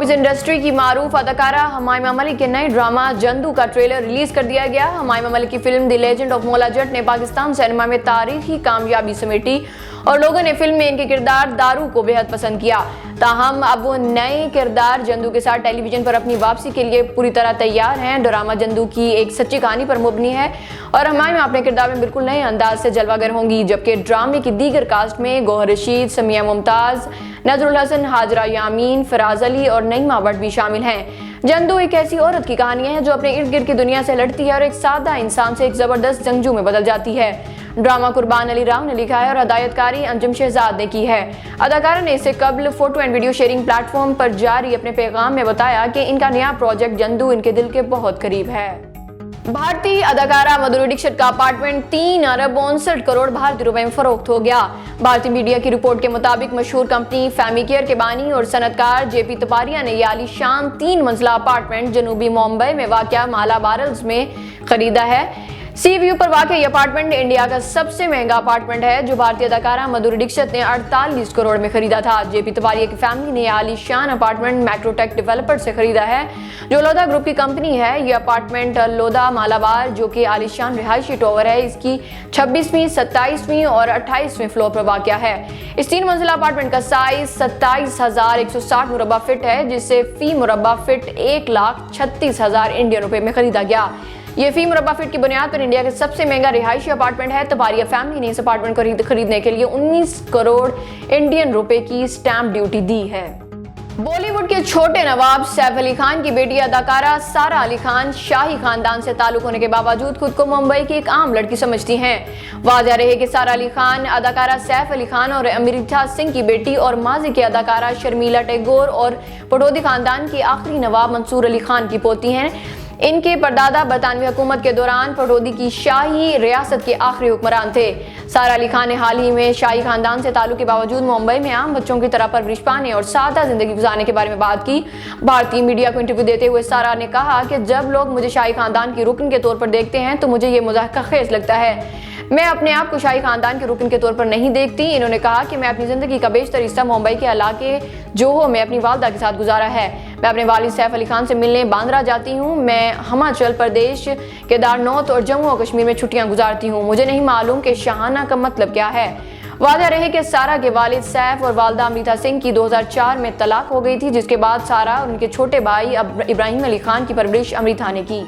Showbiz industry की मारूफ अदाकारा हमाइमा मलिक के नए ड्रामा जंदू का ट्रेलर रिलीज कर दिया गया। हमाइमा मलिक की film the legend of Maula Jatt ने पाकिस्तान सिनेमा में तारीखी कामयाबी समेटी और लोगों ने फिल्म में इनके किरदार दारू को बेहद पसंद किया। ताहम अब वो नए किरदार जंदू के साथ टेलीविजन पर अपनी वापसी के लिए पूरी तरह तैयार हैं। ड्रामा जंदू की एक सच्ची कहानी पर मुबनी है और हमाइमा अपने किरदार में बिल्कुल नए अंदाज से जलवागर होंगी, जबकि ड्रामे की दीगर कास्ट में गौहर रशीद, समिया मुमताज, नजरुल हसन, हाजरा यामीन, फराज अली और नईमा भट्ट भी शामिल हैं। जंदू एक ऐसी औरत की कहानी है जो अपने इर्द गिर्द की दुनिया से लड़ती है और एक सादा इंसान से एक जबरदस्त जंगजू में बदल जाती है। ड्रामा कुर्बान अली राव ने लिखा है और हदायतकारी अंजुम शहजाद ने की है। अदाकारा ने इससे कबल photo and video sharing platform पर जारी अपने पैगाम में बताया कि इनका नया प्रोजेक्ट जंदू इनके दिल के बहुत करीब है। भारतीय अदाकारा माधुरी दीक्षित का अपार्टमेंट 3 अरब 59 करोड़ भारतीय रुपए में फरोख्त हो गया। भारतीय मीडिया की रिपोर्ट के मुताबिक मशहूर कंपनी फैमिकेयर के बानी और सनतकार जेपी तपारिया ने यह आलीशान 3 मंजिला अपार्टमेंट जनूबी मुंबई में वाक़या माला बारल्स में खरीदा है। सी व्यू पर वाक़या यह अपार्टमेंट इंडिया का सबसे महंगा अपार्टमेंट है, जो भारतीय अदाकारा माधुरी दीक्षित ने 48 करोड़ में खरीदा था। जेपी तपारिया की फैमिली ने आलीशान अपार्टमेंट मैक्रोटेक डेवलपर से खरीदा है, जो लोधा ग्रुप की कंपनी है। यह अपार्टमेंट लोधा मालाबार, जो कि आलीशान रिहायशी टावर है, इसकी 26वीं, 27वीं और 28वें फ्लोर पर वाक़या है। इस 3 मंजिला अपार्टमेंट का साइज 27,160 मुरब्बा फीट है, जिससे फी मुरब्बा फीट 1,36,000 इंडियन रुपए में खरीदा गया। ये फी मुरब्बा फीट की बुनियाद पर इंडिया के सबसे महंगा रिहायशी अपार्टमेंट है। तपारिया फैमिली ने इस अपार्टमेंट को खरीदने के लिए 19 करोड़ इंडियन रुपए की स्टैंप ड्यूटी दी है। बॉलीवुड के छोटे नवाब सैफ अली खान की बेटी अदाकारा सारा अली खान शाही खानदान से ताल्लुक होने के बावजूद खुद को मुंबई की एक आम लड़की समझती हैं। वाज़ेह रहे कि सारा अली खान अदाकारा सैफ अली खान और अमृता सिंह की बेटी और माजी की अदाकारा शर्मिला टैगोर और पटौदी खानदान के आखिरी नवाब मंसूर अली खान की पोती हैं। इनके परदादा बरतानवी हुकूमत के दौरान पटौदी की शाही रियासत के आखिरी हुक्मरान थे। सारा अली खान ने हाल ही में शाही खानदान से ताल्लुक के बावजूद मुंबई में आम बच्चों की तरह परवरिश पाने और सादा जिंदगी गुजारने के बारे में बात की। भारतीय मीडिया को इंटरव्यू देते हुए सारा ने कहा कि जब लोग मुझे शाही खानदान की रुकन के तौर पर देखते हैं तो मुझे ये मज़ाक़ खेज लगता है। मैं अपने आप को शाही खानदान के रुकन के तौर पर नहीं देखती। इन्होंने कहा कि मैं अपनी ज़िंदगी का बेशतर हिस्सा मुंबई के इलाके जोहो में अपनी वालदा के साथ गुजारा है। मैं अपने वालिद सैफ अली खान से मिलने बांद्रा जाती हूँ। मैं हिमाचल प्रदेश, केदारनाथ और जम्मू और कश्मीर में छुट्टियाँ गुजारती हूँ। मुझे नहीं मालूम कि शाहाना का मतलब क्या है। वाज़ेह रहे कि सारा के वालिद सैफ और वालदा अमृता सिंह की 2004 में तलाक हो गई थी, जिसके बाद सारा और उनके छोटे भाई इब्राहिम अली खान की परवरिश अमृता ने की।